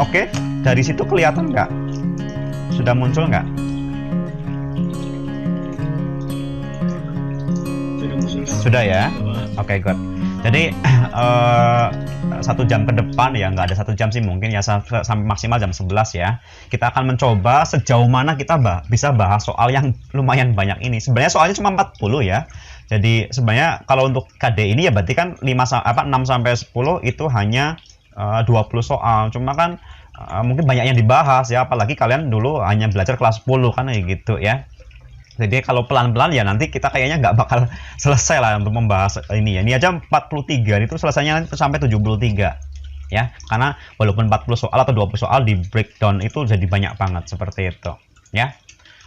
Oke, dari situ kelihatan nggak? Sudah muncul nggak? Sudah ya? Oke, good. Jadi 1 jam ke depan ya, nggak ada 1 jam sih mungkin ya, sampai maksimal jam 11 ya. Kita akan mencoba sejauh mana kita bisa bahas soal yang lumayan banyak ini. Sebenarnya soalnya cuma 40 ya. Jadi sebenarnya kalau untuk KD ini ya berarti kan 6 sampai 10 itu hanya 20 soal. Cuma kan mungkin banyak yang dibahas ya, apalagi kalian dulu hanya belajar kelas 10 kan ya gitu ya. Jadi kalau pelan-pelan ya nanti kita kayaknya nggak bakal selesai lah untuk membahas ini ya. Ini aja 43, itu selesainya sampai 73 ya. Karena walaupun 40 soal atau 20 soal di breakdown itu jadi banyak banget seperti itu ya.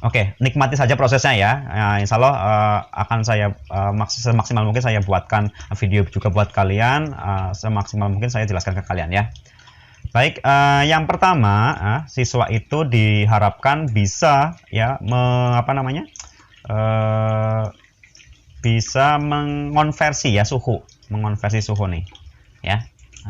Oke, nikmati saja prosesnya ya. Insya Allah akan saya semaksimal mungkin saya buatkan video juga buat kalian, semaksimal mungkin saya jelaskan ke kalian ya. Baik, yang pertama, siswa itu diharapkan bisa ya bisa mengonversi ya mengonversi suhu nih ya,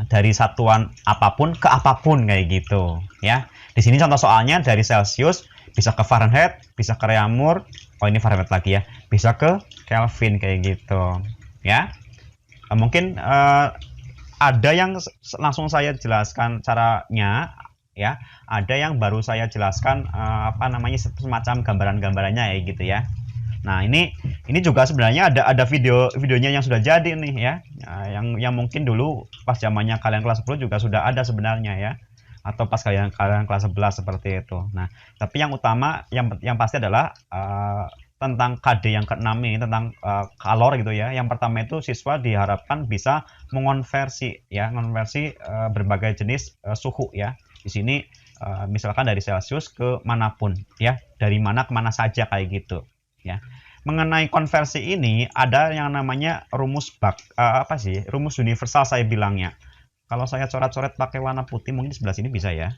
dari satuan apapun ke apapun kayak gitu ya. Di sini contoh soalnya dari Celsius bisa ke Fahrenheit, bisa ke Reaumur, oh ini Fahrenheit lagi ya, bisa ke Kelvin kayak gitu ya. Mungkin ada yang langsung saya jelaskan caranya ya, ada yang baru saya jelaskan semacam gambaran-gambarannya ya gitu ya. Nah, ini juga sebenarnya ada videonya yang sudah jadi nih ya. Yang mungkin dulu pas zamannya kalian kelas 10 juga sudah ada sebenarnya ya. Atau pas kalian kelas 11 seperti itu. Nah, tapi yang utama yang pasti adalah tentang KD yang ke-6 ini, tentang kalor gitu ya. Yang pertama itu siswa diharapkan bisa mengonversi berbagai jenis suhu ya. Di sini misalkan dari Celsius ke manapun ya, dari mana ke mana saja kayak gitu ya. Mengenai konversi ini ada yang namanya rumus rumus universal saya bilangnya. Kalau saya coret-coret pakai warna putih mungkin di sebelah sini bisa ya.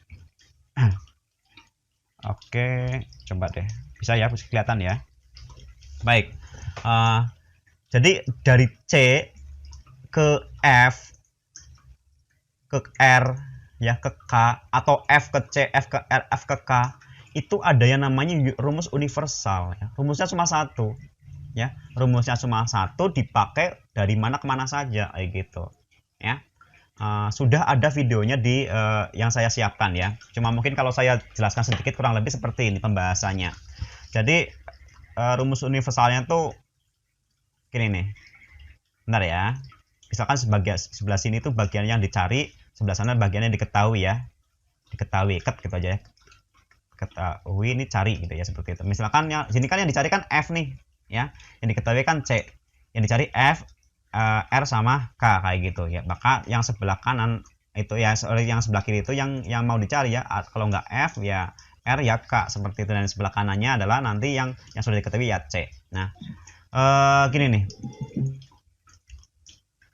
Oke, coba deh. Bisa ya, bisa kelihatan ya. Baik, jadi dari C ke F ke R ya, ke K, atau F ke C, F ke R, F ke K, itu ada yang namanya rumus universal ya. Rumusnya cuma satu ya, rumusnya cuma satu, dipakai dari mana ke mana saja kayak gitu ya. Sudah ada videonya di yang saya siapkan ya, cuma mungkin kalau saya jelaskan sedikit kurang lebih seperti ini pembahasannya. Jadi rumus universalnya tuh gini nih, benar ya. Misalkan sebelah sini tuh bagian yang dicari, sebelah sana bagiannya diketahui ya, diketahui, gitu aja ya, ketahui ini cari gitu ya, seperti itu. Misalkan sini kan yang dicari kan F nih ya, yang diketahui kan C, yang dicari F, R sama K kayak gitu ya. Maka yang sebelah kanan itu ya, yang sebelah kiri itu yang mau dicari ya, kalau nggak F ya R ya K seperti itu, dan sebelah kanannya adalah nanti yang sudah diketahui ya C. Nah, gini nih.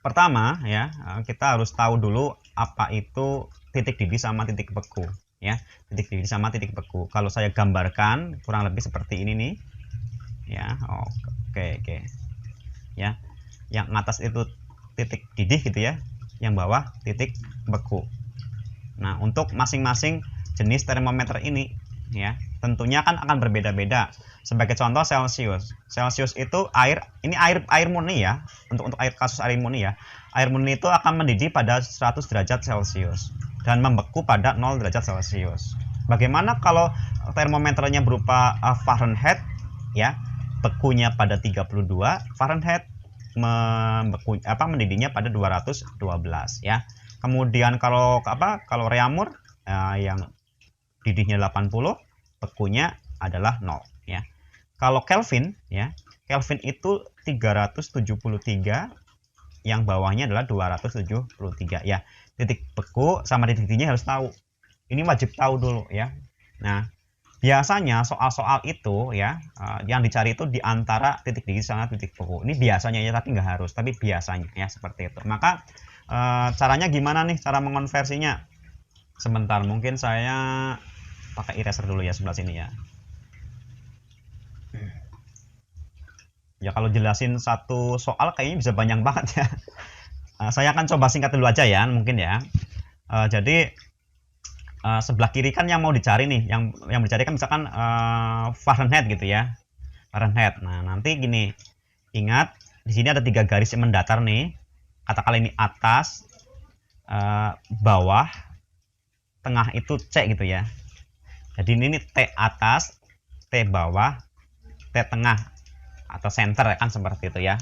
Pertama ya, kita harus tahu dulu apa itu titik didih sama titik beku ya. Titik didih sama titik beku. Kalau saya gambarkan kurang lebih seperti ini nih. Ya, oke. Ya. Yang atas itu titik didih gitu ya. Yang bawah titik beku. Nah, untuk masing-masing jenis termometer ini ya, tentunya kan akan berbeda-beda. Sebagai contoh Celsius. Celsius itu ini air murni ya. Untuk kasus air murni ya. Air murni itu akan mendidih pada 100 derajat Celsius dan membeku pada 0 derajat Celsius. Bagaimana kalau termometernya berupa Fahrenheit ya, bekunya pada 32, Fahrenheit mendidihnya pada 212 ya. Kemudian kalau Reaumur yang didihnya 80, bekunya adalah 0 ya. Kalau Kelvin ya, Kelvin itu 373, yang bawahnya adalah 273 ya. Titik beku sama titik didihnya harus tahu. Ini wajib tahu dulu ya. Nah, biasanya soal-soal itu ya, yang dicari itu di antara titik didih sama titik beku. Ini biasanya ya, tapi nggak harus, tapi biasanya ya seperti itu. Maka caranya gimana nih cara mengonversinya? Sebentar, mungkin saya pakai eraser dulu ya sebelah sini ya. Ya kalau jelasin satu soal kayaknya bisa banyak banget ya. Saya akan coba singkat dulu aja ya mungkin ya. Jadi sebelah kiri kan yang mau dicari nih, yang dicari kan misalkan Fahrenheit gitu ya, Fahrenheit. Nah nanti gini, ingat di sini ada 3 garis yang mendatar nih, katakanlah ini atas, bawah, tengah itu C gitu ya. Jadi ini T atas, T bawah, T tengah atau center kan seperti itu ya.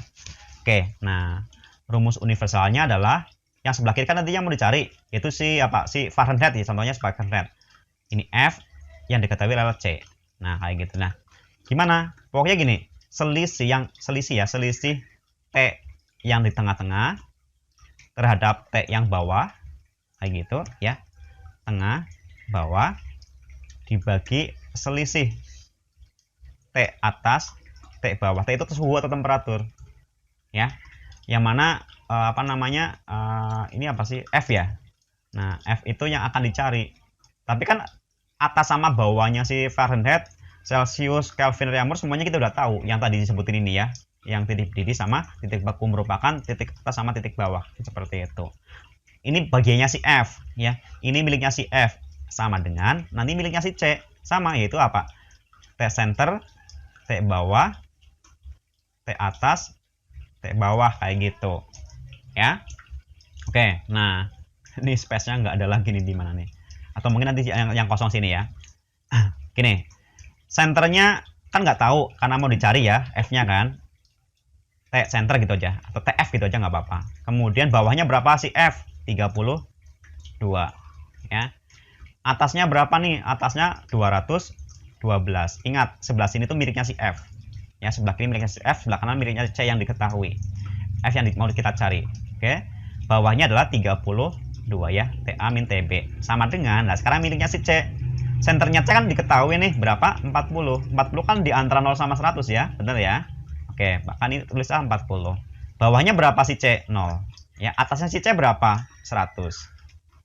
Oke, nah rumus universalnya adalah yang sebelah kiri kan nanti yang mau dicari yaitu si Fahrenheit ya, contohnya Fahrenheit. Ini F yang diketahui adalah C. Nah kayak gitu. Nah gimana? Pokoknya gini, selisih T yang di tengah-tengah terhadap T yang bawah kayak gitu ya, tengah bawah dibagi selisih T atas T bawah. T itu suhu atau temperatur ya, yang mana ini apa sih, F ya. Nah F itu yang akan dicari, tapi kan atas sama bawahnya si Fahrenheit, Celsius, Kelvin, Reaumur semuanya kita udah tahu yang tadi disebutin ini ya, yang titik didih sama titik baku merupakan titik atas sama titik bawah seperti itu. Ini bagiannya si F ya, ini miliknya si F sama dengan nanti miliknya si C sama, yaitu apa, T center, T bawah, T atas, T bawah kayak gitu ya. Oke, nah ini space-nya nggak ada lagi nih di mana nih, atau mungkin nanti yang kosong sini ya. Gini, senternya kan nggak tahu karena mau dicari ya, F-nya kan T center gitu aja atau TF gitu aja nggak apa-apa. Kemudian bawahnya berapa si F, 32 ya. Atasnya berapa nih, atasnya 212. Ingat sebelah sini tuh miliknya si F ya, sebelah kiri miliknya si F, sebelah kanan miliknya C yang diketahui, F yang mau kita cari. Oke, bawahnya adalah 32 ya, TA min TB sama dengan, nah sekarang miliknya si C, senternya C kan diketahui nih berapa, 40 kan di antara 0 sama 100 ya, bener ya. Oke, bahkan ini tulisnya 40. Bawahnya berapa si C, 0 ya. Atasnya si C berapa, 100.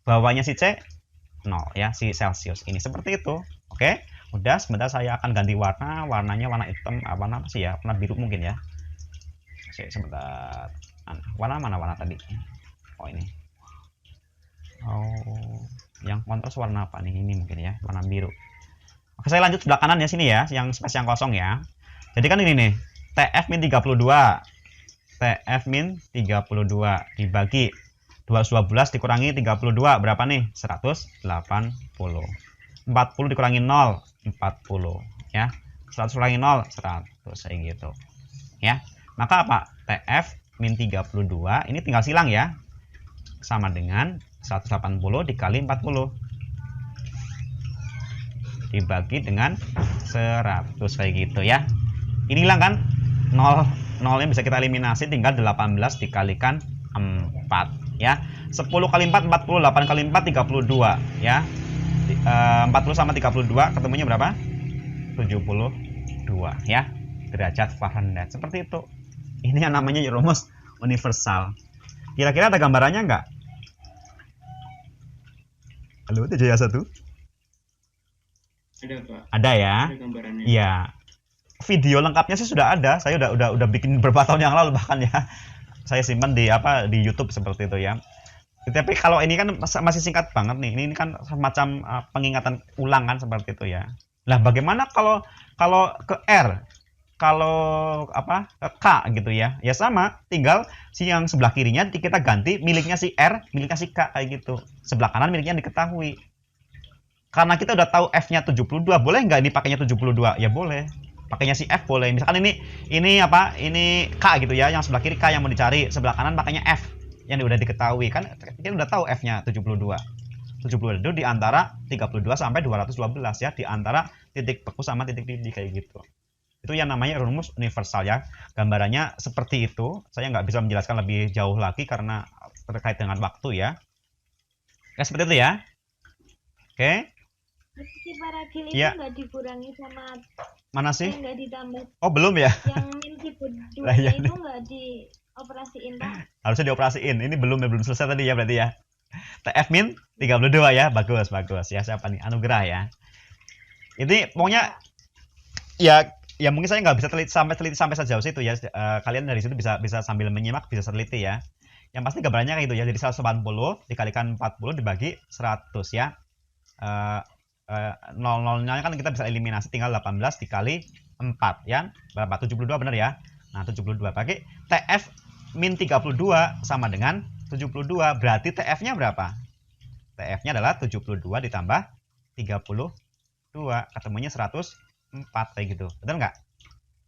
Bawahnya si C 0 ya, si Celsius ini seperti itu. Oke, udah. Sebentar saya akan ganti warnanya warna hitam, warna apa sih ya, warna biru mungkin ya. Oke, sebentar. Warna mana, warna tadi, oh ini, oh yang kontras warna apa nih, ini mungkin ya, warna biru. Oke, saya lanjut sebelah kanan ya, sini ya, yang space yang kosong ya. Jadi kan ini nih, TF min 32 TF min 32 dibagi 212 dikurangi 32 berapa nih, 180. 40 dikurangi 0, 40 ya. 100 kurangi 0, 100 kayak gitu ya. Maka apa, TF min 32 ini tinggal silang ya, sama dengan 180 dikali 40 dibagi dengan 100 kayak gitu ya. Ini hilang kan, 0 nya bisa kita eliminasi, tinggal 18 dikalikan 4 ya. 10 kali 4 40, 8 kali 4 32 ya. 40 sama 32 ketemunya berapa, 72 ya derajat Fahrenheit. Seperti itu. Ini yang namanya rumus universal. Kira-kira ada gambarannya nggak? Halo, TJ1? Ada, Pak. Ada ya? Ada gambarannya. Iya. Video lengkapnya sih sudah ada. Saya udah bikin beberapa tahun yang lalu bahkan ya. Saya simpan di YouTube seperti itu ya. Tapi kalau ini kan masih singkat banget nih. Ini kan semacam pengingatan ulang kan seperti itu ya. Nah, bagaimana kalau ke R? Kalau ke K gitu ya. Ya sama, tinggal si yang sebelah kirinya kita ganti miliknya si R, miliknya si K kayak gitu. Sebelah kanan miliknya diketahui. Karena kita udah tahu F-nya 72, boleh nggak ini pakainya 72? Ya boleh. Pakainya si F boleh. Misalkan ini K gitu ya, yang sebelah kiri K yang mau dicari, sebelah kanan pakainya F yang udah diketahui. Kan kita udah tahu F-nya 72. 72 itu di antara 32 sampai 212 ya, di antara titik beku sama titik didih kayak gitu. Itu yang namanya rumus universal ya. Gambarannya seperti itu. Saya nggak bisa menjelaskan lebih jauh lagi karena terkait dengan waktu ya. Oke, seperti itu ya. Oke. Si paradil itu Ya. nggak dikurangi sama Mana sih? nggak ditambah, Oh, belum ya? yang min 32 Lah, iya itu nggak dioperasiin, Pak. Harusnya dioperasiin. Ini belum selesai tadi ya berarti ya. TF min 32 ya. Bagus ya. Siapa nih? Anugerah ya. Ini pokoknya ya mungkin saya nggak bisa teliti sampai sejauh situ ya. Kalian dari situ bisa sambil menyimak, bisa teliti ya. Yang pasti gambarannya kayak gitu ya. Jadi 180 dikalikan 40 dibagi 100 ya. nol-nolnya kan kita bisa eliminasi, tinggal 18 dikali 4 ya. Berapa? 72 benar ya. Nah, 72 pakai TF min 32 sama dengan 72. Berarti TF-nya berapa? TF-nya adalah 72 ditambah 32. Ketemunya 104 kayak gitu. Betul nggak?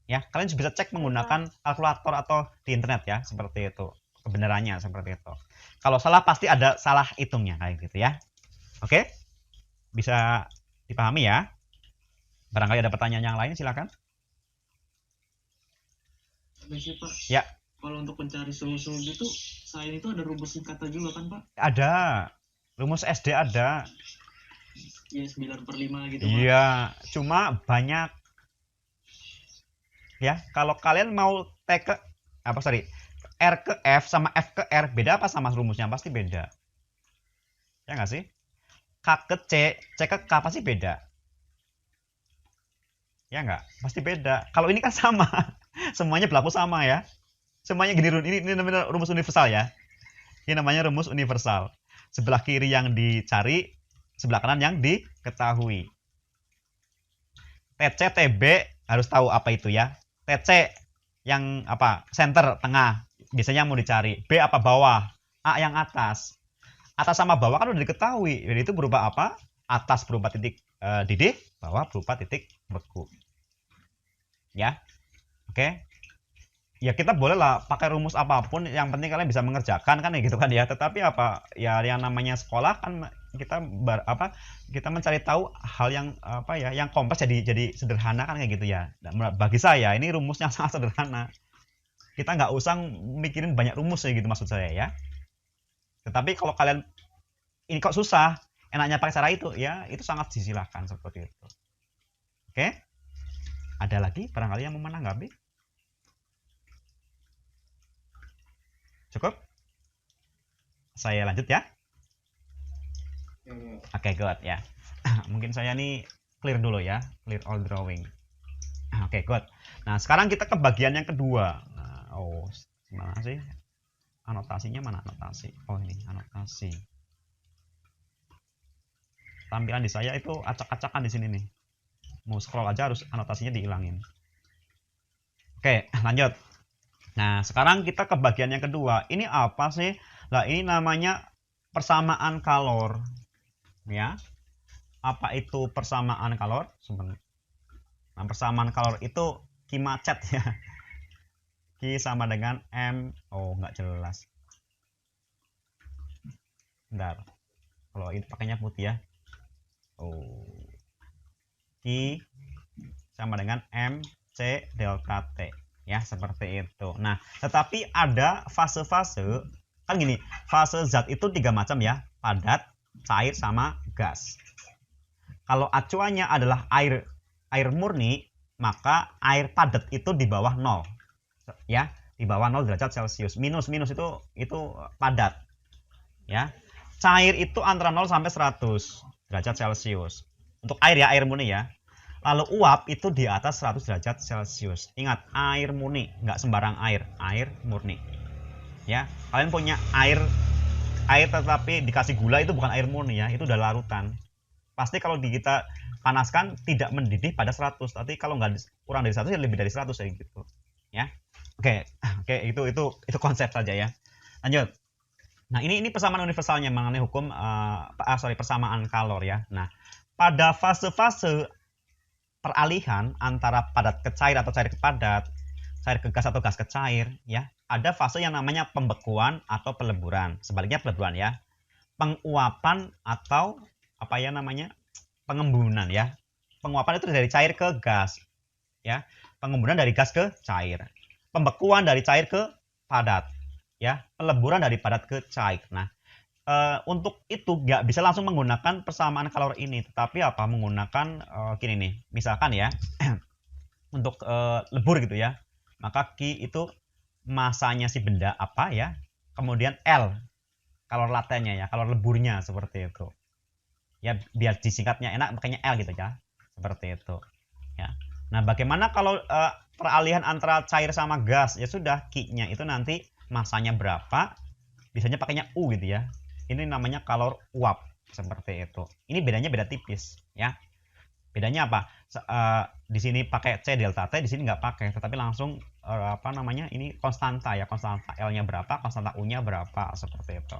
Ya, kalian bisa cek menggunakan kalkulator atau di internet ya, seperti itu. Kebenarannya seperti itu. Kalau salah pasti ada salah hitungnya kayak gitu ya. Oke? Bisa dipahami ya? Barangkali ada pertanyaan yang lain, silakan. Masih Pak. Ya. Kalau untuk mencari suhu-suhu gitu, selain itu ada rumus singkatnya juga kan Pak? Ada. Rumus SD ada. Ya 9/5 gitu Pak. Iya, cuma banyak. Ya, kalau kalian mau R ke F sama F ke R, beda apa sama rumusnya? Pasti beda. Ya nggak sih? K ke C, C ke K pasti beda. Ya nggak? Pasti beda. Kalau ini kan sama. Semuanya berlaku sama ya. Semuanya gini, ini namanya rumus universal ya. Ini namanya rumus universal. Sebelah kiri yang dicari, sebelah kanan yang diketahui. TC, TB harus tahu apa itu ya. TC yang apa? Center, tengah. Biasanya mau dicari. B apa? Bawah. A yang atas. Atas sama bawah kan udah diketahui. Jadi itu berupa apa? Atas berupa titik didih, bawah berupa titik beku. Ya. Oke. Ya kita boleh lah pakai rumus apapun, yang penting kalian bisa mengerjakan kan ya gitu kan ya. Tetapi apa ya, yang namanya sekolah kan kita mencari tahu hal yang apa ya, yang kompleks jadi sederhana kan kayak gitu ya. Nah, bagi saya ini rumusnya sangat sederhana. Kita nggak usah mikirin banyak rumus ya gitu maksud saya ya. Tetapi kalau kalian ini kok susah, enaknya pakai cara itu ya, itu sangat disilahkan seperti itu. Oke? Ada lagi barangkali yang mau menanggapi? Cukup? Saya lanjut ya. Oke, good ya. Mungkin saya nih clear dulu ya, clear all drawing. Oke, good. Nah, sekarang kita ke bagian yang kedua. Nah, mana sih? Anotasinya mana anotasi? Oh, ini anotasi. Tampilan di saya itu acak-acakan di sini nih. Mau scroll aja harus anotasinya dihilangin. Oke, lanjut. Nah, sekarang kita ke bagian yang kedua. Ini apa sih? Nah, ini namanya persamaan kalor. Ya. Apa itu persamaan kalor? Sebenarnya. Nah, persamaan kalor itu Q macet ya. Q sama dengan M. Oh, nggak jelas. Bentar. Kalau itu pakainya putih ya. Oh. Q sama dengan M C delta T. Ya, seperti itu. Nah, tetapi ada fase-fase, kan gini, fase zat itu 3 macam ya, padat, cair, sama gas. Kalau acuannya adalah air murni, maka air padat itu di bawah 0. Ya, di bawah 0 derajat Celcius. Minus itu padat. Ya. Cair itu antara 0 sampai 100 derajat Celcius. Untuk air ya, air murni ya. Lalu uap itu di atas 100 derajat Celcius. Ingat, air murni, nggak sembarang air murni. Ya, kalian punya air tetapi dikasih gula, itu bukan air murni ya, itu udah larutan. Pasti kalau kita panaskan tidak mendidih pada 100, tapi kalau nggak kurang dari 100 ya lebih dari 100 kayak gitu. Ya. Oke, itu konsep saja ya. Lanjut. Nah, ini persamaan universalnya mengenai hukum persamaan kalor ya. Nah, pada fase-fase peralihan antara padat ke cair atau cair ke padat, cair ke gas atau gas ke cair ya, ada fase yang namanya pembekuan atau peleburan. Sebaliknya peleburan ya. Penguapan atau apa ya namanya? Pengembunan ya. Penguapan itu dari cair ke gas ya. Pengembunan dari gas ke cair. Pembekuan dari cair ke padat ya. Peleburan dari padat ke cair. Nah, untuk itu nggak bisa langsung menggunakan persamaan kalor ini, tetapi apa menggunakan gini nih, misalkan ya untuk lebur gitu ya, maka Q itu masanya si benda apa ya, kemudian L kalor latennya ya, kalor leburnya seperti itu ya, biar disingkatnya enak makanya L gitu ya, seperti itu ya. Nah, bagaimana kalau peralihan antara cair sama gas? Ya sudah, Q-nya itu nanti masanya berapa, biasanya pakainya U gitu ya. Ini namanya kalor uap Seperti itu. Ini bedanya beda tipis ya. Bedanya apa? Di sini pakai C delta T, di sini nggak pakai, tetapi langsung apa namanya? Ini konstanta ya, konstanta L-nya berapa, konstanta U-nya berapa, seperti itu.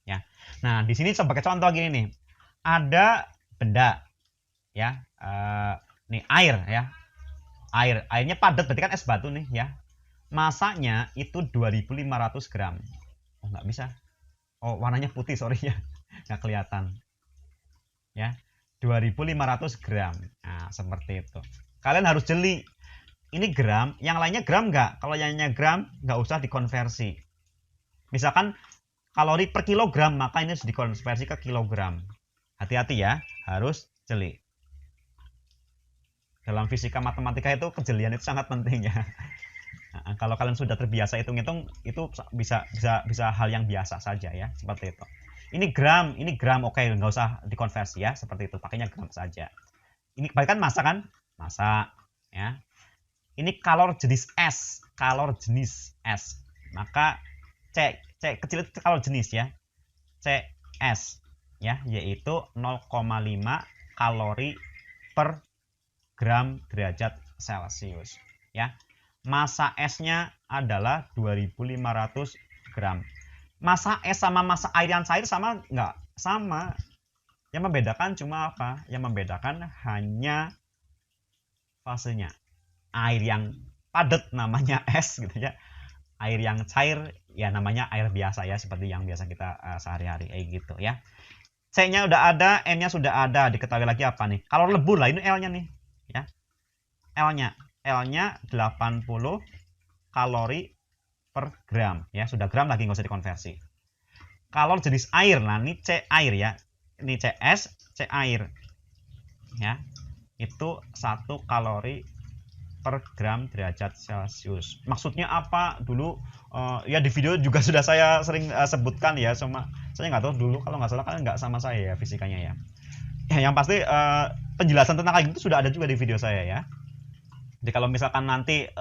Ya. Nah, di sini sebagai contoh gini nih. Ada benda ya, nih air ya. Airnya padat berarti kan es batu nih ya. Masanya itu 2500 gram. Oh, nggak bisa. Oh, warnanya putih, sorry ya. Nggak kelihatan. Ya. 2500 gram. Nah, seperti itu. Kalian harus jeli. Ini gram, yang lainnya gram nggak? Kalau yang lainnya gram, nggak usah dikonversi. Misalkan kalori per kilogram, maka ini harus dikonversi ke kilogram. Hati-hati ya, harus jeli. Dalam fisika matematika itu kejelian itu sangat penting ya. Nah, kalau kalian sudah terbiasa hitung-hitung, itu bisa hal yang biasa saja ya, seperti itu. Ini gram, oke, nggak usah dikonversi ya, seperti itu, pakainya gram saja. Ini kebalikan massa kan, massa ya. Ini kalor jenis S, maka C kecil itu kalor jenis ya, CS ya, yaitu 0,5 kalori per gram derajat Celcius ya. Massa S-nya adalah 2500 gram. Massa es sama massa air yang cair sama nggak? Sama. Yang membedakan cuma apa? Yang membedakan hanya fasenya. Air yang padat namanya es gitu ya. Air yang cair ya namanya air biasa ya, seperti yang biasa kita sehari-hari gitu ya. C-nya udah ada, N-nya sudah ada. Diketahui lagi apa nih? Kalau lebur lah, ini L-nya nih ya. L-nya 80 kalori per gram ya, sudah gram lagi, nggak usah dikonversi. Kalor jenis air, nah ini C air ya, ini CS, C air ya, itu 1 kalori per gram derajat Celcius. Maksudnya apa dulu ya di video juga sudah saya sering sebutkan ya, sama saya nggak tahu dulu, kalau nggak salah kalian nggak sama saya ya fisikanya ya. Yang pasti penjelasan tentang kayak gitu sudah ada juga di video saya ya. Jadi kalau misalkan nanti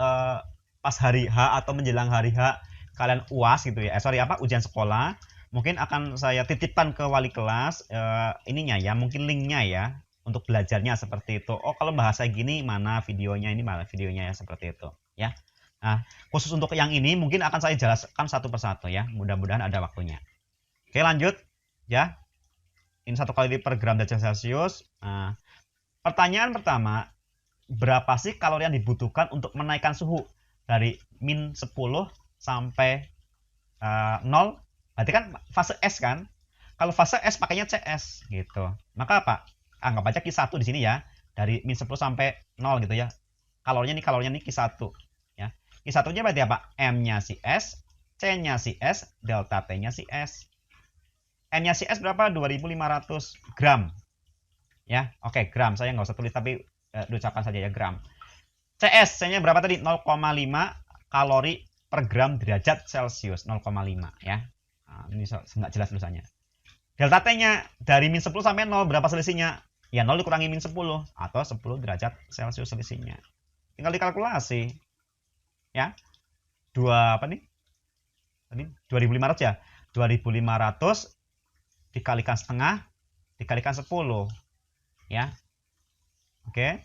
pas hari H atau menjelang hari H kalian UAS gitu ya, ujian sekolah, mungkin akan saya titipkan ke wali kelas ininya ya, mungkin linknya ya, untuk belajarnya seperti itu. Oh, kalau bahasa gini mana videonya, ini mana videonya ya, seperti itu ya. Nah, khusus untuk yang ini mungkin akan saya jelaskan satu persatu ya, mudah-mudahan ada waktunya. Oke, lanjut ya. Ini 1 kalori per gram derajat Celcius. Nah, pertanyaan pertama, berapa sih kalori yang dibutuhkan untuk menaikkan suhu dari min 10 sampai 0? Berarti kan fase S kan? Kalau fase S pakainya CS gitu. Maka apa? Anggap aja Q1 di sini ya. Dari min 10 sampai 0 gitu ya. Kalorinya nih Q1 ya. Q1-nya berarti apa? M-nya si S, C-nya si S, delta T-nya si S. N-nya si S berapa? 2500 gram. Ya, oke, gram. Saya nggak usah tulis tapi diucapkan saja ya, gram. CS, C-nya berapa tadi? 0,5 kalori per gram derajat Celcius. 0,5 ya. Nah, ini nggak jelas tulisannya. Delta T-nya dari min 10 sampai 0, berapa selisihnya? Ya 0 dikurangi min 10 atau 10 derajat Celcius selisihnya. Tinggal dikalkulasi. Ya. Apa nih? Tadi 2500 ya. 2500 dikalikan setengah dikalikan 10. Ya. Oke.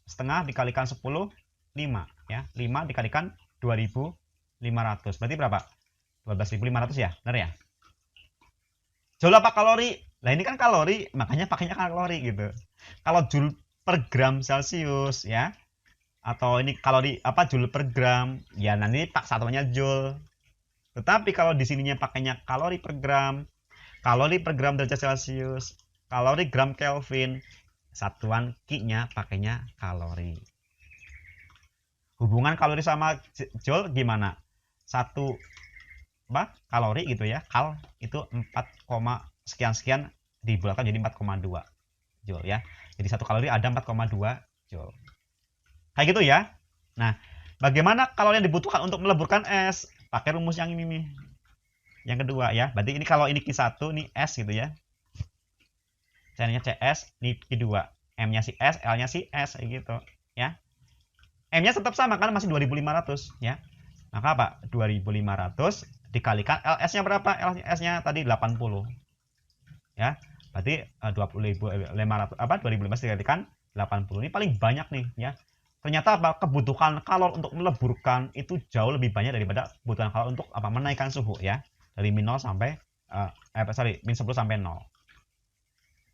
Setengah dikalikan 10, 5 ya. 5 dikalikan 2500. Berarti berapa? 12.500 ya, benar ya? Joule apa kalori? Nah, ini kan kalori, makanya pakainya kalori gitu. Kalau joule per gram Celcius ya, atau ini kalori apa joule per gram, ya nanti pak satuannya joule. Tetapi kalau di sininya pakainya kalori per gram derajat Celcius, kalori gram Kelvin, satuan Q-nya pakainya kalori. Hubungan kalori sama joule gimana? 1 kalori gitu ya, kal itu 4, sekian dibulatkan jadi 4,2 joule ya. Jadi 1 kalori ada 4,2 joule. Kayak gitu ya. Nah, bagaimana kalori yang dibutuhkan untuk meleburkan es? Pakai rumus yang ini nih. Yang kedua ya. Berarti ini kalau ini Q1, ini S gitu ya. C-nya CS, ini Q2. M-nya si S, L-nya si S gitu ya. M-nya tetap sama kan, masih 2500 ya. Maka apa? 2500 dikalikan LS-nya berapa? LS-nya tadi 80. ya. Berarti 20.500 apa 2015 dikalikan 80 ini paling banyak nih ya. Ternyata apa? Kebutuhan kalor untuk meleburkan itu jauh lebih banyak daripada kebutuhan kalor untuk apa? Menaikkan suhu ya. Dari min 0 sampai min 10 sampai 0.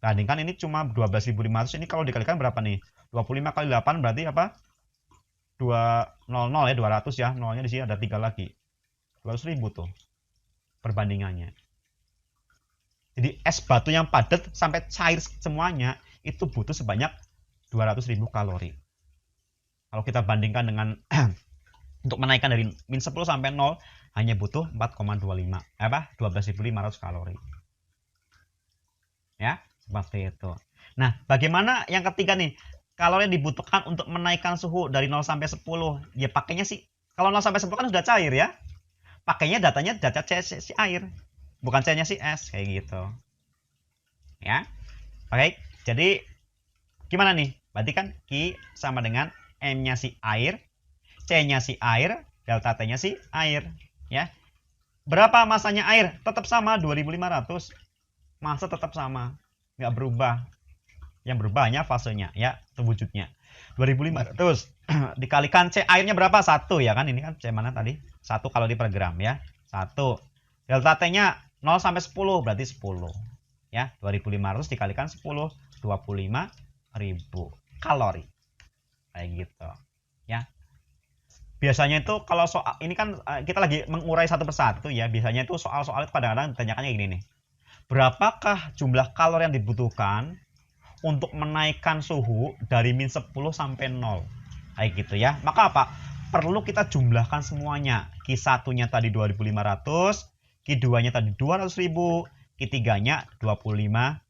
Bandingkan ini cuma 12.500, ini kalau dikalikan berapa nih? 25 kali 8 berarti apa? 200 ya, 200 ya. Nolnya di sini ada 3 lagi. 200.000 tuh perbandingannya. Jadi es batu yang padat sampai cair semuanya itu butuh sebanyak 200.000 kalori. Kalau kita bandingkan dengan untuk menaikkan dari min 10 sampai 0 hanya butuh 4,25 12.500 kalori. Ya, seperti itu. Nah, bagaimana yang ketiga nih? Kalori yang dibutuhkan untuk menaikkan suhu dari 0 sampai 10. Ya pakainya sih kalau 0 sampai 10 kan sudah cair ya. Pakainya data si air, bukan C-nya si es kayak gitu. Ya. Oke, jadi gimana nih? Berarti kan Q sama dengan M-nya si air, C-nya si air, delta T-nya si air, ya. Berapa masanya air? Tetap sama 2.500. Masa tetap sama, nggak berubah. Yang berubah hanya fasenya, ya, atau wujudnya. 2.500 dikalikan C airnya berapa? 1 ya kan? Ini kan C mana tadi? 1 kalori per gram ya. 1. Delta T-nya 0 sampai 10 berarti 10. Ya, 2.500 dikalikan 10, 25.000 kalori. Kayak gitu ya. Biasanya itu kalau soal ini kan kita lagi mengurai satu persatu ya. Biasanya itu soal-soal itu kadang-kadang ditanyakannya gini nih, berapakah jumlah kalori yang dibutuhkan untuk menaikkan suhu dari min 10 sampai 0 kayak gitu ya. Maka apa, perlu kita jumlahkan semuanya. Q1 nya tadi 2.500, Q2 nya tadi 200.000, Q3 nya 25.000.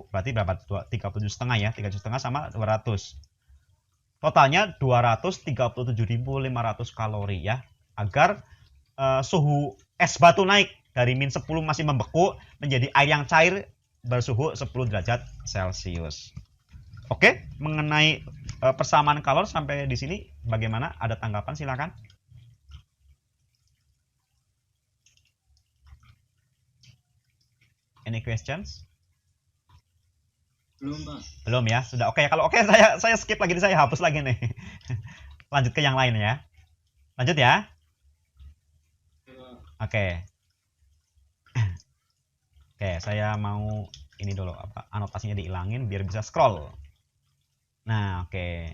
Berarti berapa? 37,5 ya. 37,5 sama 200. Totalnya 237.500 kalori ya. Agar suhu es batu naik dari min 10 masih membeku menjadi air yang cair bersuhu 10 derajat Celcius. Oke, mengenai persamaan kalor sampai di sini bagaimana? Ada tanggapan silakan. Any questions? Belum, Pak. Belum ya, sudah oke ya. Kalau oke saya skip lagi, saya hapus lagi nih. Lanjut ke yang lain ya. Lanjut ya. Oke. Oke, saya mau ini dulu apa anotasinya dihilangin biar bisa scroll. Nah, oke.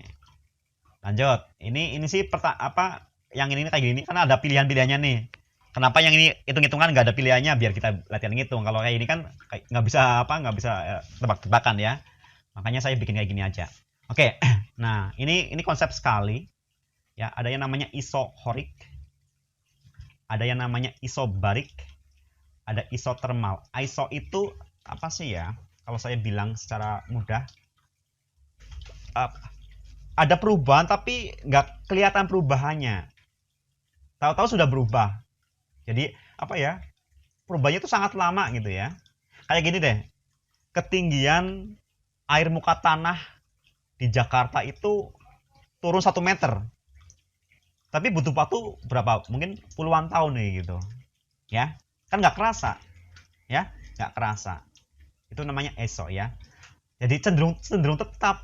Lanjut. Ini sih yang ini kayak gini kan ada pilihan-pilihannya nih. Kenapa yang ini hitung-hitungan nggak ada pilihannya? Biar kita latihan ngitung. Kalau kayak ini kan nggak bisa tebak-tebakan ya. Makanya saya bikin kayak gini aja. Oke. Nah, ini konsep sekali. Ya, ada yang namanya isohorik. Ada yang namanya isobarik. Ada isotermal. Iso itu apa sih ya? Kalau saya bilang secara mudah, ada perubahan tapi nggak kelihatan perubahannya. Tahu-tahu sudah berubah. Jadi apa ya? Perubahannya itu sangat lama gitu ya. Kayak gini deh. Ketinggian air muka tanah di Jakarta itu turun 1 meter. Tapi butuh waktu berapa? Mungkin puluhan tahun nih gitu. Ya. Kan nggak kerasa. Ya, nggak kerasa. Itu namanya ESO ya. Jadi cenderung tetap.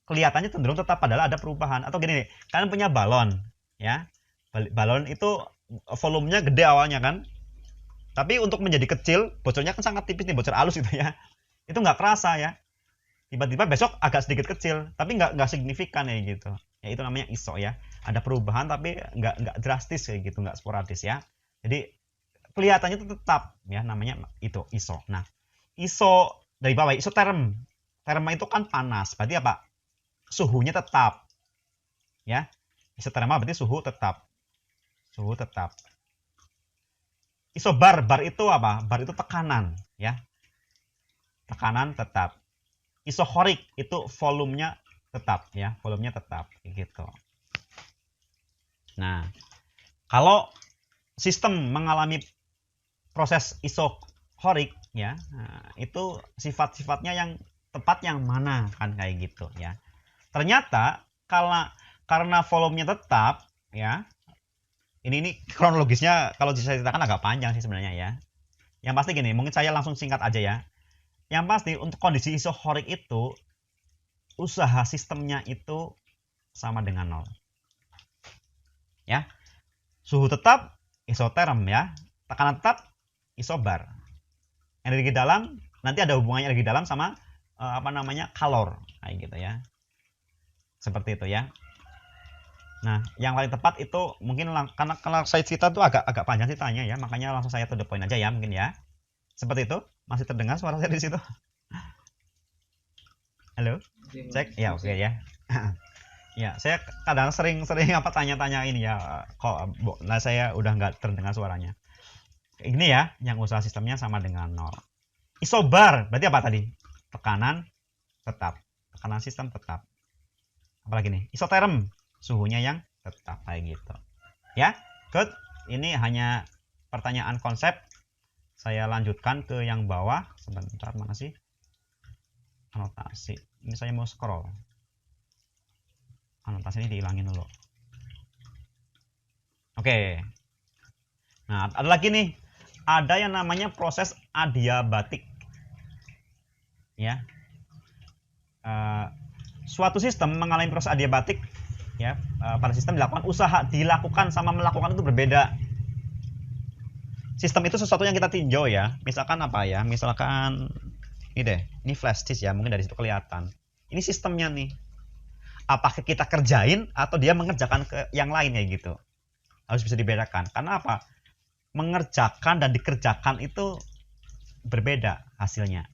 Kelihatannya cenderung tetap padahal ada perubahan. Atau gini nih, kalian punya balon ya. Balon itu volumenya gede awalnya kan, tapi untuk menjadi kecil bocornya kan sangat tipis nih, bocor halus gitu ya. Itu nggak kerasa ya, tiba-tiba besok agak sedikit kecil tapi nggak signifikan ya gitu ya. Itu namanya iso ya, ada perubahan tapi nggak drastis kayak gitu, nggak sporadis ya. Jadi kelihatannya itu tetap ya, namanya itu iso. Nah, iso dari bawah isoterm, term itu kan panas, berarti apa, suhunya tetap ya. Isotermal berarti suhu tetap. Isobar, bar itu apa? Bar itu tekanan ya. Tekanan tetap. Isohorik itu volumenya tetap ya, volumenya tetap gitu. Nah, kalau sistem mengalami proses isohorik ya, itu sifat-sifatnya yang tepat yang mana kan kayak gitu ya. Ternyata karena volumenya tetap ya. Ini kronologisnya kalau saya ceritakan agak panjang sih sebenarnya ya. Yang pasti gini, mungkin saya langsung singkat aja ya. Yang pasti untuk kondisi isohorik itu usaha sistemnya itu sama dengan 0. Ya. Suhu tetap isoterm ya. Tekanan tetap isobar. Energi dalam nanti ada hubungannya energi dalam sama kalor kayak gitu ya. Seperti itu ya. Nah, yang paling tepat itu mungkin karena kalau saya cerita tuh agak panjang ceritanya ya, makanya langsung saya to the point aja ya mungkin ya. Seperti itu. Masih terdengar suara saya di situ? Halo? Cek? Ya, oke ya. Ya, saya kadang sering tanya-tanya ini ya. Nah, saya udah nggak terdengar suaranya. Ini ya, yang usaha sistemnya sama dengan 0. Isobar, berarti apa tadi? Tekanan tetap. Tekanan sistem tetap. Apalagi nih? Isoterm, suhunya yang tetap kayak gitu. Ya, good. Ini hanya pertanyaan konsep. Saya lanjutkan ke yang bawah. Sebentar, mana sih? Anotasi. Ini saya mau scroll. Anotasi ini dihilangin dulu. Oke. Nah, ada lagi nih. Ada yang namanya proses adiabatik. Ya. Suatu sistem mengalami proses adiabatik ya, pada sistem dilakukan sama melakukan itu berbeda. Sistem itu sesuatu yang kita tinjau ya. Misalkan apa ya? Misalkan ini deh, ini flash disk ya, mungkin dari situ kelihatan. Ini sistemnya nih. Apakah kita kerjain atau dia mengerjakan ke yang lain ya gitu. Harus bisa dibedakan. Karena apa? Mengerjakan dan dikerjakan itu berbeda hasilnya.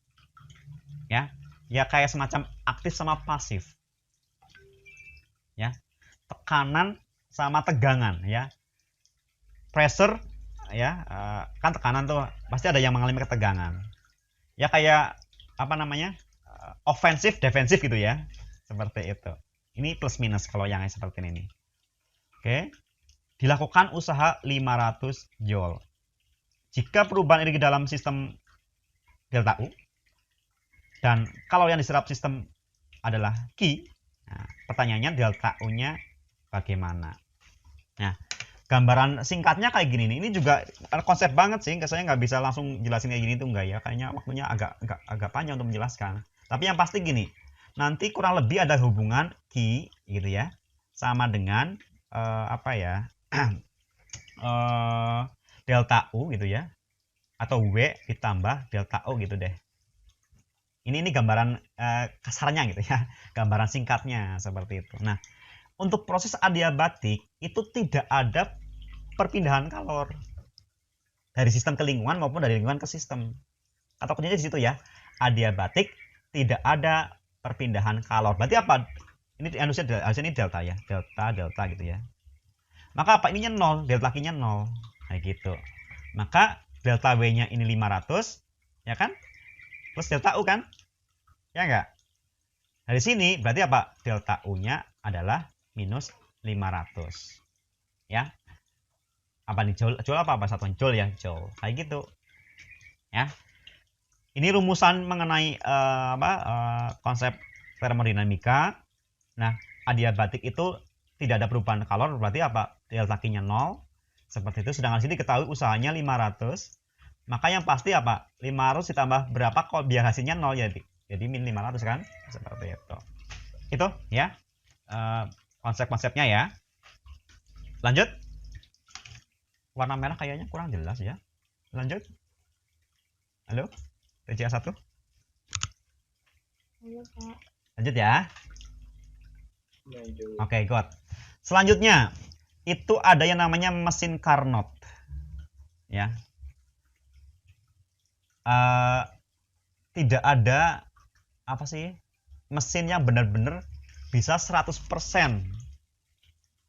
Ya. Ya kayak semacam aktif sama pasif. Ya. Tekanan sama tegangan ya. Pressure ya, kan tekanan tuh pasti ada yang mengalami ketegangan. Ya kayak offensif, defensif gitu ya. Seperti itu. Ini plus minus kalau yang seperti ini. Oke. Dilakukan usaha 500 joule. Jika perubahan energi dalam sistem delta U dan kalau yang diserap sistem adalah Q, nah, pertanyaannya delta U-nya bagaimana? Nah, gambaran singkatnya kayak gini nih. Ini juga konsep banget sih. Saya nggak bisa langsung jelasin kayak gini tuh enggak ya. Kayaknya waktunya agak panjang untuk menjelaskan. Tapi yang pasti gini. Nanti kurang lebih ada hubungan Q gitu ya. Sama dengan delta U gitu ya. Atau W ditambah delta U gitu deh. Ini gambaran kasarnya gitu ya. Gambaran singkatnya seperti itu. Nah, untuk proses adiabatik itu tidak ada perpindahan kalor dari sistem ke lingkungan maupun dari lingkungan ke sistem. Atau kuncinya di situ ya. Adiabatik tidak ada perpindahan kalor. Berarti apa? Ini harusnya ini delta ya. Delta gitu ya. Maka apa? Ininya 0, delta Q-nya 0. Kayak gitu. Maka delta W-nya ini 500, ya kan? Plus delta U kan? Ya enggak? Dari sini berarti apa? Delta U-nya adalah minus 500. Ya. Apa nih? Joule apa? Satuan joule ya, joule. Kayak gitu. Ya. Ini rumusan mengenai konsep termodinamika. Nah, adiabatik itu tidak ada perubahan kalor, berarti apa? Delta Q-nya 0. Seperti itu. Sedangkan sini ketahui usahanya 500. Maka yang pasti apa? 500 ditambah berapa kok biar hasilnya 0 ya. Jadi min 500 kan? Seperti itu. Itu ya. Konsep-konsepnya ya. Lanjut. Warna merah kayaknya kurang jelas ya. Lanjut. Halo? TCA 1. Halo, Pak. Lanjut ya. Oke, good. Selanjutnya itu ada yang namanya mesin Carnot. Ya. Tidak ada mesin yang benar-benar bisa 100%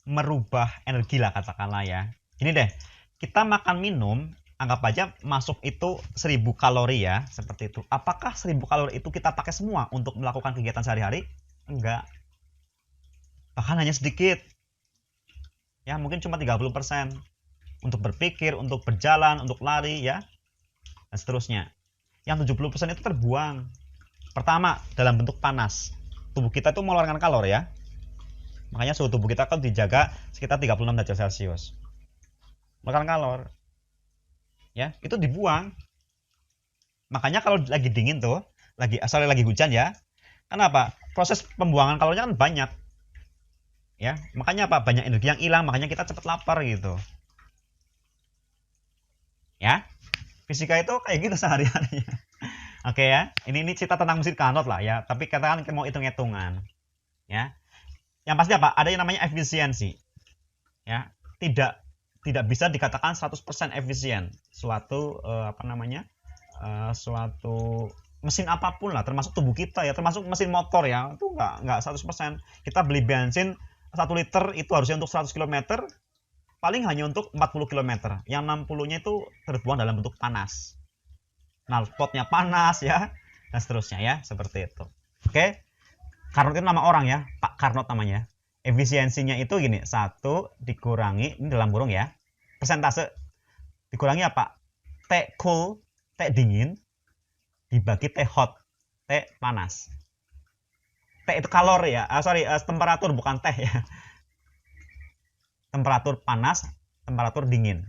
merubah energi lah katakanlah ya. Ini deh, kita makan minum, anggap aja masuk itu 1000 kalori ya, seperti itu. Apakah 1000 kalori itu kita pakai semua untuk melakukan kegiatan sehari-hari? Enggak. Bahkan hanya sedikit. Ya, mungkin cuma 30% untuk berpikir, untuk berjalan, untuk lari ya. Dan seterusnya. Yang 70% itu terbuang. Pertama, dalam bentuk panas. Tubuh kita itu mengeluarkan kalor ya. Makanya suhu tubuh kita kan dijaga sekitar 36 derajat Celcius. Mengeluarkan kalor. Ya, itu dibuang. Makanya kalau lagi dingin tuh, lagi hujan ya. Kenapa? Proses pembuangan kalorinya kan banyak. Ya, makanya apa? Banyak energi yang hilang, makanya kita cepat lapar gitu. Ya. Fisika itu kayak gitu sehari-hari. Oke ya. Ini cerita tentang mesin Carnot lah ya, tapi katakan kita mau hitung-hitungan. Ya. Yang pasti apa? Ada yang namanya efisiensi. Ya. Tidak bisa dikatakan 100% efisien suatu suatu mesin apapun lah, termasuk tubuh kita ya, termasuk mesin motor ya, itu nggak 100%. Kita beli bensin 1 liter itu harusnya untuk 100 km, paling hanya untuk 40 km. Yang 60-nya itu terbuang dalam bentuk panas. Knalpotnya panas ya, dan seterusnya ya, seperti itu. Oke. Carnot itu nama orang ya, Pak Carnot namanya. Efisiensinya itu gini, 1 dikurangi, ini dalam kurung ya, persentase dikurangi apa? T cool, T dingin, dibagi T hot, T panas. T itu kalori ya, temperatur bukan teh ya. Temperatur panas, temperatur dingin,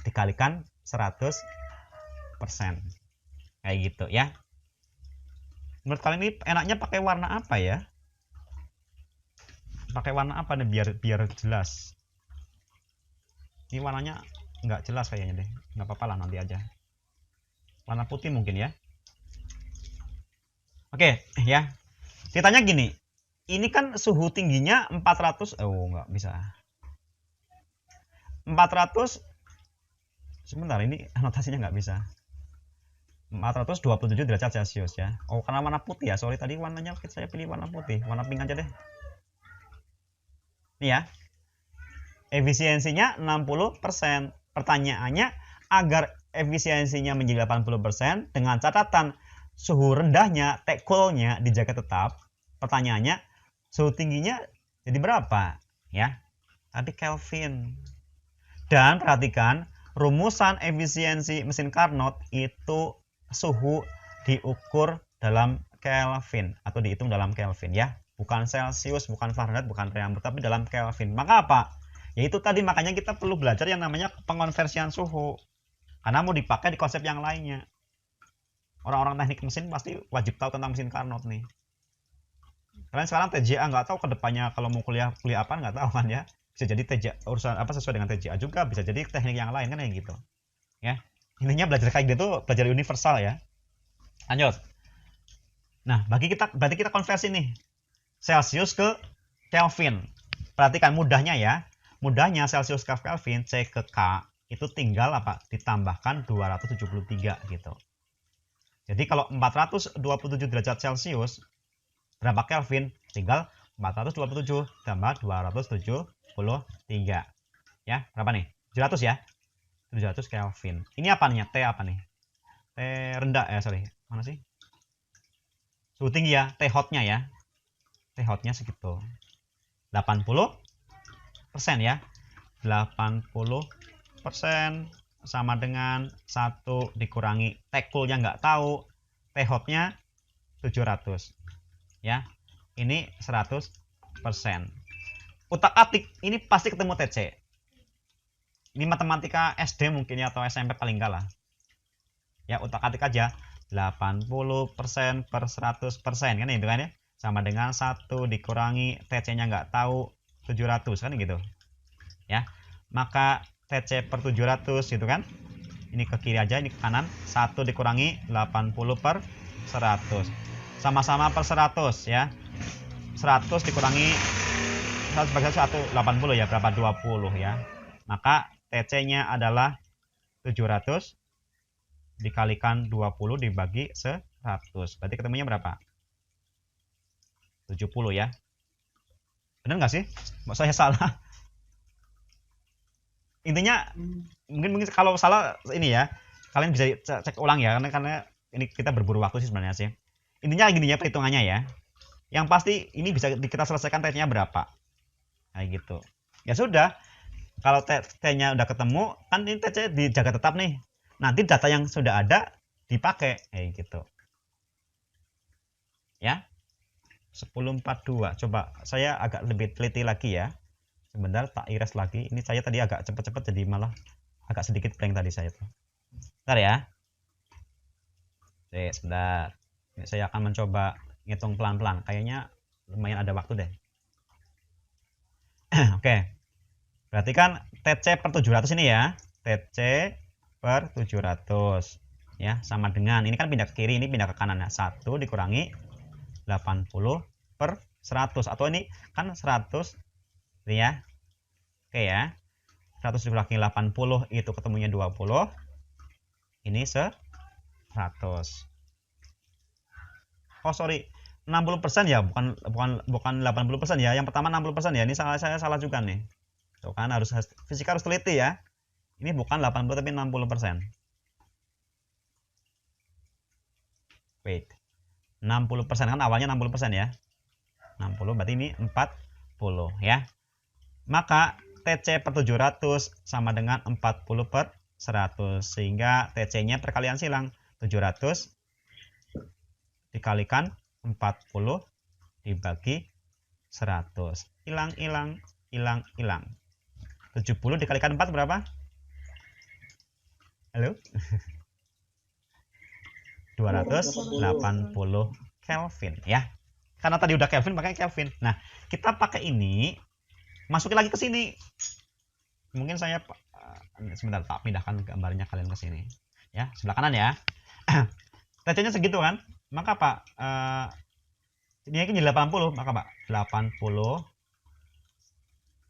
dikalikan 100%. Kayak gitu ya. Menurut kalian ini enaknya pakai warna apa ya? Pakai warna apa nih biar jelas? Ini warnanya nggak jelas kayaknya deh. Nggak apa-apa lah, nanti aja. Warna putih mungkin ya. Oke ya. Ceritanya gini. Ini kan suhu tingginya 400. Oh, nggak bisa. 400. Sebentar, ini anotasinya nggak bisa. 427 derajat Celcius ya. Oh, karena warna putih ya. Sorry, tadi warnanya saya pilih warna putih. Warna pink aja deh. Ini ya. Efisiensinya 60%. Pertanyaannya, agar efisiensinya menjadi 80% dengan catatan suhu rendahnya, T cool-nya dijaga tetap. Pertanyaannya, suhu tingginya jadi berapa? Ya. Tadi Kelvin. Dan perhatikan, rumusan efisiensi mesin Carnot itu suhu diukur dalam Kelvin atau dihitung dalam Kelvin ya, bukan Celcius, bukan Fahrenheit, bukan Fahrenheit, tapi dalam Kelvin. Maka apa? Yaitu tadi, makanya kita perlu belajar yang namanya pengonversian suhu, karena mau dipakai di konsep yang lainnya. Orang-orang teknik mesin pasti wajib tahu tentang mesin Carnot nih. Kalian sekarang TJA nggak tahu, kedepannya kalau mau kuliah apa nggak tahu kan ya. Bisa jadi TJA urusan apa sesuai dengan TJA juga, bisa jadi teknik yang lain kan kayak gitu. Ya. Intinya belajar kayak gitu, belajar universal ya. Lanjut. Nah, berarti kita konversi nih. Celcius ke Kelvin. Perhatikan mudahnya ya. Mudahnya Celcius ke Kelvin, C ke K, itu tinggal apa? Ditambahkan 273 gitu. Jadi kalau 427 derajat Celcius, berapa Kelvin? Tinggal 427 tambah 273. Ya, berapa nih? 700 ya? 700 Kelvin. Ini apa nih? T apa nih? T rendah sorry. Mana sih? Suhu tinggi ya, T hotnya ya. T hotnya segitu. 80% ya. 80% sama dengan 1 dikurangi T cool-nya nggak tahu, T hotnya 700. Ya. Ini 100%. Utak-atik ini pasti ketemu TC. Ini matematika SD mungkin ya, atau SMP paling enggak lah. Ya, utak-atik aja. 80% per 100% kan itu kan ya. Sama dengan 1 dikurangi TC-nya nggak tahu 700 kan gitu. Ya. Maka TC per 700 gitu kan. Ini ke kiri aja, ini ke kanan. 1 dikurangi 80 per 100. Sama-sama per 100 ya. 100 dikurangi 100 bagi 1 80 ya, berapa? 20 ya. Maka TC-nya adalah 700 dikalikan 20 dibagi 100. Berarti ketemunya berapa? 70 ya. Benar nggak sih? Saya salah. Intinya mungkin kalau salah ini ya, kalian bisa cek ulang ya, karena ini kita berburu waktu sih sebenarnya sih. Intinya gini ya perhitungannya ya. Yang pasti ini bisa kita selesaikan T-nya berapa. Kayak gitu. Ya sudah. Kalau T-nya udah ketemu, kan ini TC dijaga tetap nih. Nanti data yang sudah ada dipakai kayak gitu. Ya. 1042. Coba saya agak lebih teliti lagi ya. Sebentar tak iris lagi. Ini saya tadi agak cepet-cepet jadi malah agak sedikit blank tadi saya tuh. Bentar ya. Oke, sebentar. Ini saya akan mencoba ngitung pelan-pelan. Kayaknya lumayan ada waktu deh. Oke. Berarti kan TC per 700 ini ya. TC per 700. Ya, sama dengan. Ini kan pindah ke kiri, ini pindah ke kanan. 1 dikurangi 80 per 100. Atau ini kan 100. Ini ya. Oke ya. 100 dikurangi 80 itu ketemunya 20. Ini 100. Oh sorry, 60% ya, bukan 80% ya. Yang pertama 60% ya. Ini saya salah juga nih. Tuh kan fisika harus teliti ya. Ini bukan 80 tapi 60%. Wait. 60% kan awalnya 60% ya. 60 berarti ini 40 ya. Maka TC per 700 sama dengan 40 per 100. Sehingga TC-nya perkalian silang. 700 dikalikan 40 dibagi 100. Hilang. 70 dikalikan 4 berapa? Halo? 280 Kelvin ya. Karena tadi udah Kelvin makanya Kelvin. Nah, kita pakai ini masukin lagi ke sini. Mungkin saya sebentar Pak pindahkan gambarnya kalian ke sini. Ya, sebelah kanan ya. TC-nya segitu kan? Maka Pak ini jadi 80, maka Pak 80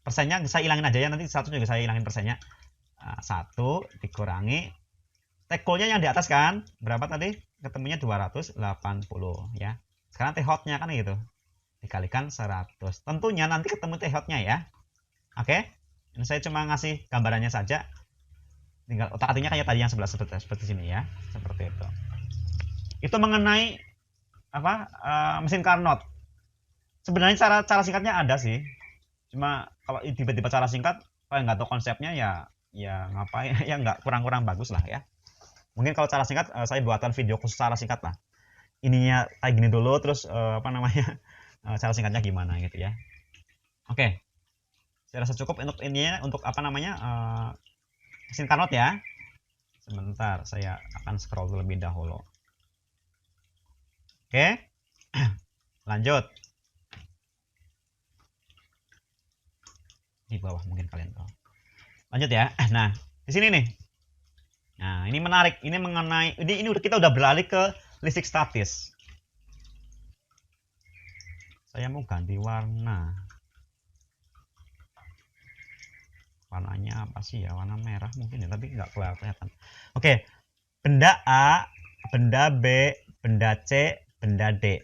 persennya saya hilangin aja ya, nanti 100 juga saya hilangin persennya. 1 dikurangi T-coolnya yang di atas kan berapa tadi, ketemunya 280 ya. Sekarang T-hotnya kan gitu dikalikan 100, tentunya nanti ketemu T-hotnya ya. Oke, ini saya cuma ngasih gambarannya saja, tinggal otak-atiknya kayak tadi yang sebelah seperti sini ya, seperti itu. Itu mengenai apa mesin Carnot. Sebenarnya cara singkatnya ada sih, cuma kalau tiba-tiba cara singkat kalau nggak tahu konsepnya ya ngapain ya, nggak kurang bagus lah ya. Mungkin kalau cara singkat saya buatkan video khusus cara singkat lah, ininya kayak gini dulu terus cara singkatnya gimana gitu ya. Oke, saya rasa cukup untuk ininya, untuk mesin Carnot ya. Sebentar saya akan scroll terlebih dahulu. Oke, lanjut. Di bawah mungkin kalian tahu. Lanjut ya. Nah, di sini nih. Nah, ini menarik. Ini mengenai ini kita udah beralih ke listrik statis. Saya mau ganti warna. Warnanya apa sih ya? Warna merah mungkin ya, tapi nggak kelihatan. Oke. Benda A, benda B, benda C, benda D.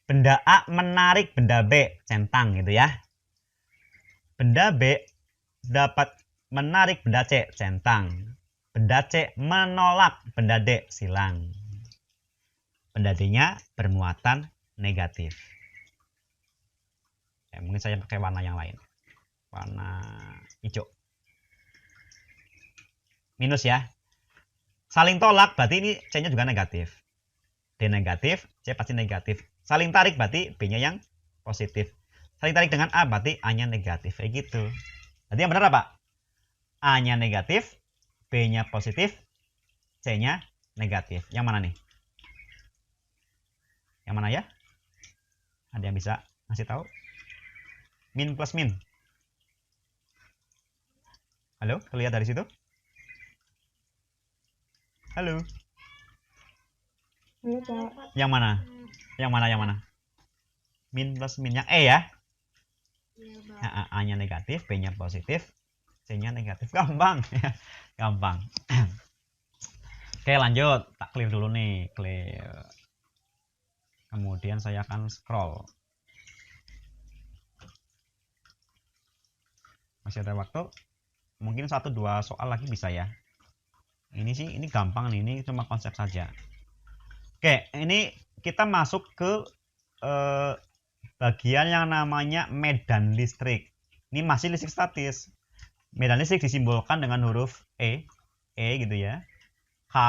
Benda A menarik benda B, centang gitu ya. Benda B dapat menarik benda C, centang. Benda C menolak benda D, silang. Benda D-nya bermuatan negatif. Ya, mungkin saya pakai warna yang lain. Warna hijau. Minus ya. Saling tolak berarti ini C-nya juga negatif. D negatif, C pasti negatif. Saling tarik berarti B-nya yang positif. Saling tarik dengan A berarti A-nya negatif. Kayak gitu. Jadi yang benar apa? A-nya negatif, B-nya positif, C-nya negatif. Yang mana nih? Yang mana ya? Ada yang bisa ngasih tahu? Min plus min. Halo, lihat dari situ? Halo. Halo, Pak. Yang mana? Yang mana? Min plus min yang E ya? Iya, Pak. A-nya negatif, B-nya positif, C-nya negatif. Gampang ya. Gampang. Oke, lanjut. Tak clear dulu nih, clear. Kemudian saya akan scroll. Masih ada waktu. Mungkin 1-2 soal lagi bisa ya. Ini gampang nih, ini cuma konsep saja. Oke, ini kita masuk ke bagian yang namanya medan listrik. Ini masih listrik statis. Medan listrik disimbolkan dengan huruf E gitu ya. Q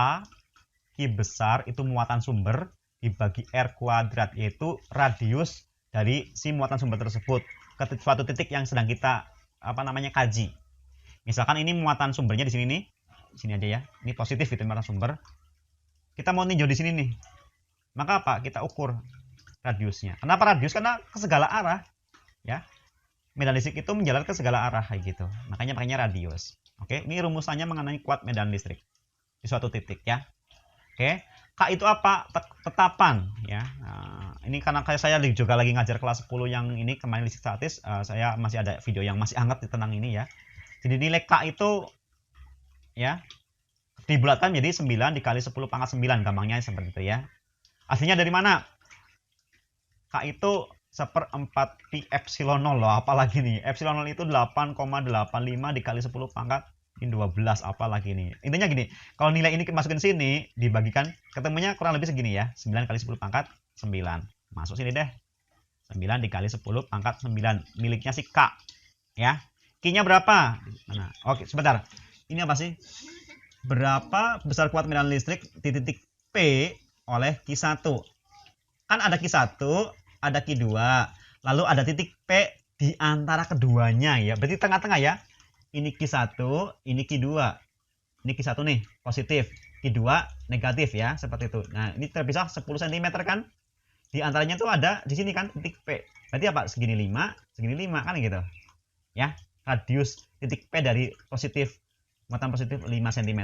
besar itu muatan sumber dibagi R kuadrat, yaitu radius dari si muatan sumber tersebut ke suatu titik yang sedang kita kaji. Misalkan ini muatan sumbernya di sini nih, sini aja ya. Ini positif gitu muatan sumber. Kita mau ninjau di sini nih. Maka apa? Kita ukur radiusnya. Kenapa radius? Karena ke segala arah, ya. Medan listrik itu menjalar ke segala arah kayak gitu. Makanya pakainya radius. Oke, ini rumusannya mengenai kuat medan listrik di suatu titik ya. Oke, K itu apa? Tetapan ya. Nah, ini karena saya juga lagi ngajar kelas 10 yang ini kemarin listrik statis, saya masih ada video yang masih hangat tentang ini ya. Jadi nilai K itu ya dibulatkan menjadi 9 dikali 10 pangkat 9, gampangnya seperti itu ya. Aslinya dari mana? K itu 1/4 pi epsilon 0 loh, apalagi nih. Epsilon 0 itu 8,85 dikali 10 pangkat min 12, apalagi nih. Intinya gini, kalau nilai ini dimasukin sini, dibagikan, ketemunya kurang lebih segini ya. 9 kali 10 pangkat 9. Masuk sini deh. 9 dikali 10 pangkat 9. Miliknya si K. Ya. Q-nya berapa? Mana? Oke, sebentar. Ini apa sih? Berapa besar kuat medan listrik di titik P oleh Q1? Kan ada Q1, ada Q2, lalu ada titik P di antara keduanya ya. Berarti tengah-tengah ya. Ini Q1, ini Q2. Ini Q1 nih, positif. Q2 negatif ya, seperti itu. Nah, ini terpisah 10 cm kan? Di antaranya tuh ada di sini kan titik P. Berarti apa? Segini 5, segini 5 kan gitu. Ya, radius titik P dari positif, muatan positif 5 cm,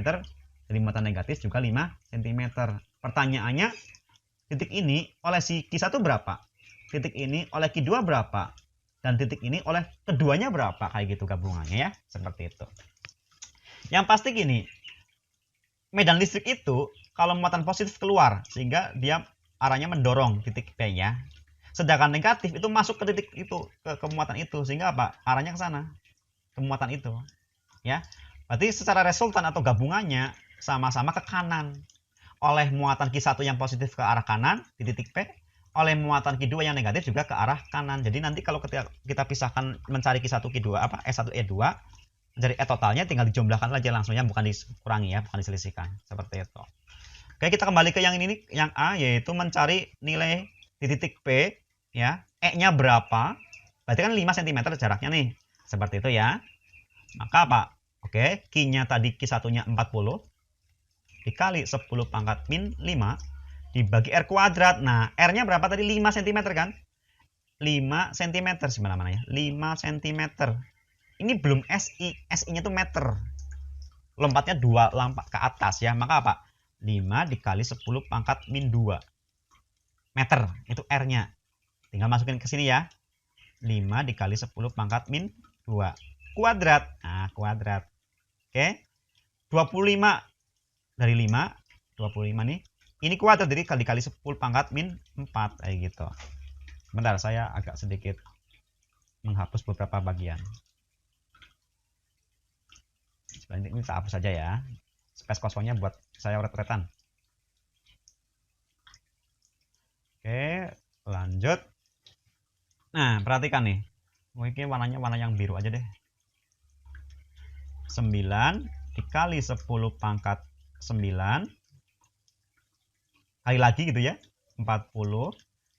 dari muatan negatif juga 5 cm. Pertanyaannya, titik ini oleh si Q1 berapa? Titik ini oleh Q2 berapa? Dan titik ini oleh keduanya berapa? Kayak gitu gabungannya ya. Seperti itu. Yang pasti gini, medan listrik itu kalau muatan positif keluar, sehingga dia arahnya mendorong titik P ya. Sedangkan negatif itu masuk ke titik itu, ke muatan itu. Sehingga apa? Arahnya ke sana. Ke muatan itu. Ya. Berarti secara resultan atau gabungannya sama-sama ke kanan. Oleh muatan Q1 yang positif ke arah kanan di titik P, oleh muatan Q2 yang negatif juga ke arah kanan. Jadi nanti kalau kita pisahkan mencari Q1 Q2 apa E1 E2, dari E totalnya tinggal dijumlahkan aja langsungnya, bukan dikurangi ya, bukan diselisihkan. Seperti itu. Oke, kita kembali ke yang ini, yang A, yaitu mencari nilai di titik P ya. E-nya berapa? Berarti kan 5 cm jaraknya nih. Seperti itu ya. Maka apa? Oke, Q-nya tadi Q1-nya 40 dikali 10 pangkat min 5 dibagi R kuadrat. Nah, R-nya berapa tadi? 5 cm kan? 5 cm sebelah mana ya? 5 cm. Ini belum SI. SI-nya tuh meter. Lompatnya 2 lompat ke atas ya. Maka apa? 5 dikali 10 pangkat min 2 meter. Itu R-nya. Tinggal masukin ke sini ya. 5 dikali 10 pangkat min 2 kuadrat. Nah, kuadrat. Oke. 25 dari 5. 25 nih. Ini kuadrat, jadi dikali 10 pangkat min 4 kayak gitu. Bentar, saya agak sedikit menghapus beberapa bagian. Sebenarnya ini tak hapus saja ya. Space kosongnya buat saya uret-uretan. Oke, lanjut. Nah, perhatikan nih. Mungkin warnanya warna yang biru aja deh. 9 dikali 10 pangkat 9 kali lagi gitu ya, 40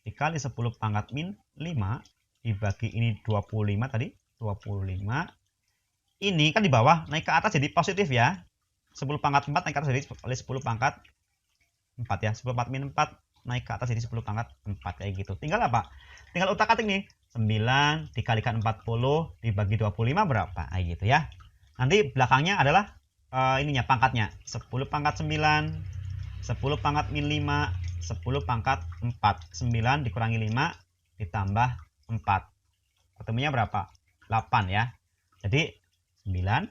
dikali 10 pangkat min 5 dibagi ini 25 tadi, 25. Ini kan di bawah naik ke atas jadi positif ya. 10 pangkat 4 naik ke atas jadi oleh 10 pangkat 4 ya. 10 pangkat min 4 naik ke atas jadi 10 pangkat 4 kayak gitu. Tinggal apa? Tinggal utak-atik nih. 9 dikalikan 40 dibagi 25 berapa? Kayak gitu ya. Nanti belakangnya adalah ininya pangkatnya. 10 pangkat 9, 10 pangkat min 5, 10 pangkat 4. 9 dikurangi 5 ditambah 4. Ketemunya berapa? 8 ya. Jadi 9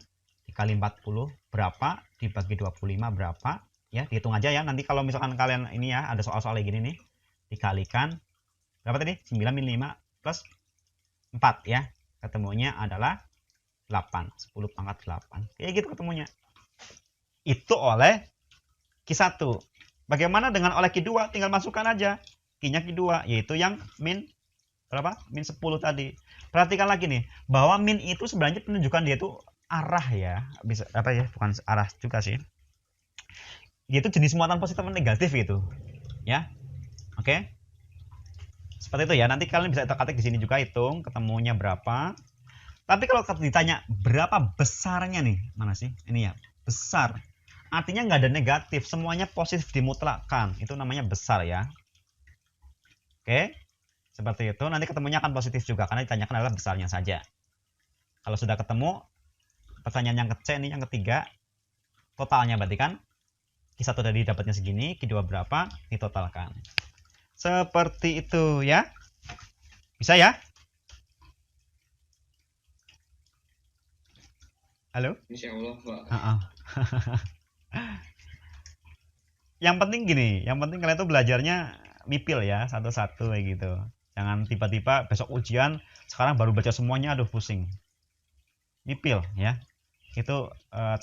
dikali 40 berapa? Dibagi 25 berapa? Ya, dihitung aja ya. Nanti kalau misalkan kalian ini ya, ada soal-soal kayak gini nih. Dikalikan berapa tadi? 9 min 5 plus 4 ya. Ketemunya adalah 8. 10 pangkat 8. Kayak gitu ketemunya. Itu oleh Q1. Bagaimana dengan oleh Q2? Tinggal masukkan aja Q-nya Q2, yaitu yang min berapa? Min 10 tadi. Perhatikan lagi nih, bahwa min itu sebenarnya penunjukan dia itu arah ya. Bisa apa ya? Bukan arah juga sih. Yaitu jenis muatan positif dan negatif gitu. Ya. Oke. Seperti itu ya. Nanti kalian bisa ketik di sini juga hitung ketemunya berapa. Tapi kalau ditanya berapa besarnya nih, mana sih? Ini ya, besar. artinya nggak ada negatif, semuanya positif dimutlakkan. Itu namanya besar ya. Oke, seperti itu. Nanti ketemunya akan positif juga karena ditanyakan adalah besarnya saja. Kalau sudah ketemu, pertanyaan yang ketiga ini, yang ketiga, totalnya berarti kan Q1 tadi dapatnya segini, Q2 berapa, ditotalkan. Seperti itu ya. Bisa ya? Halo? Insya Allah, Pak. Yang penting gini, yang penting kalian tuh belajarnya mipil ya, satu-satu kayak gitu. Jangan tiba-tiba besok ujian, sekarang baru baca semuanya, aduh pusing. Mipil ya, itu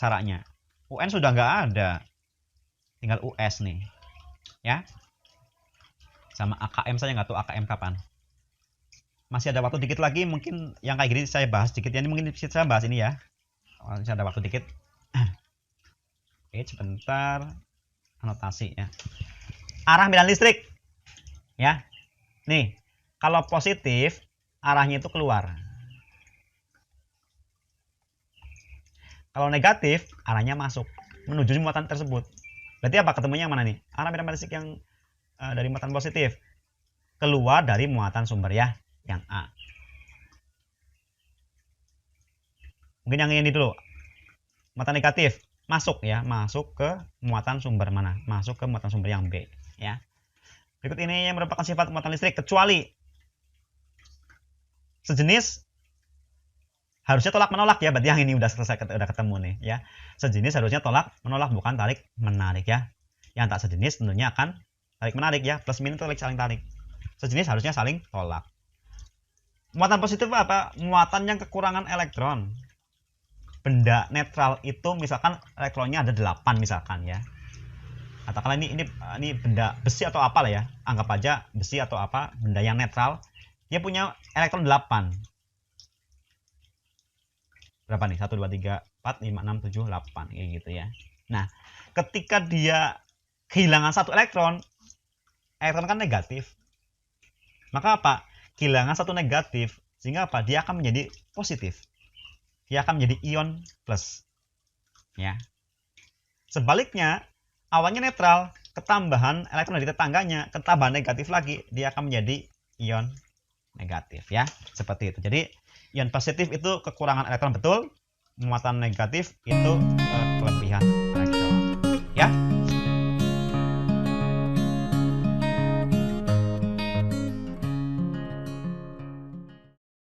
caranya. UN sudah nggak ada, tinggal US nih, ya. Sama AKM saja nggak tahu AKM kapan. Masih ada waktu dikit lagi, mungkin yang kayak gini saya bahas dikit ya. Ini mungkin saya bahas ini ya. Masih ada waktu dikit. Oke, sebentar. Anotasi ya. Arah medan listrik. Ya. Nih, kalau positif, arahnya itu keluar. Kalau negatif, arahnya masuk. Menuju muatan tersebut. Berarti apa? Ketemunya yang mana nih? Arah medan listrik yang dari muatan positif. Keluar dari muatan sumber ya. Yang A. Mungkin yang ini dulu. Muatan negatif. Masuk ya. Masuk ke muatan sumber mana? Masuk ke muatan sumber yang B. Ya. Berikut ini yang merupakan sifat muatan listrik. Kecuali sejenis harusnya tolak menolak ya. Berarti yang ini udah selesai, udah ketemu nih ya. Sejenis harusnya tolak menolak, bukan tarik menarik ya. Yang tak sejenis tentunya akan tarik menarik ya. Plus minus itu saling tarik. Sejenis harusnya saling tolak. Muatan positif apa? Muatan yang kekurangan elektron. Benda netral itu misalkan elektronnya ada 8 misalkan ya. Katakanlah ini benda besi atau apa lah ya. Anggap aja besi atau apa, benda yang netral. Dia punya elektron 8. Berapa nih? 1, 2, 3, 4, 5, 6, 7, 8 kayak gitu ya. Nah, ketika dia kehilangan 1 elektron, elektron kan negatif. Maka apa? Kehilangan 1 negatif, sehingga apa? Dia akan menjadi positif. Dia akan menjadi ion plus. Ya. Sebaliknya, awalnya netral, ketambahan elektron dari tetangganya, ketambahan negatif lagi, dia akan menjadi ion negatif ya. Seperti itu. Jadi, ion positif itu kekurangan elektron betul, muatan negatif itu kelebihan elektron. Ya.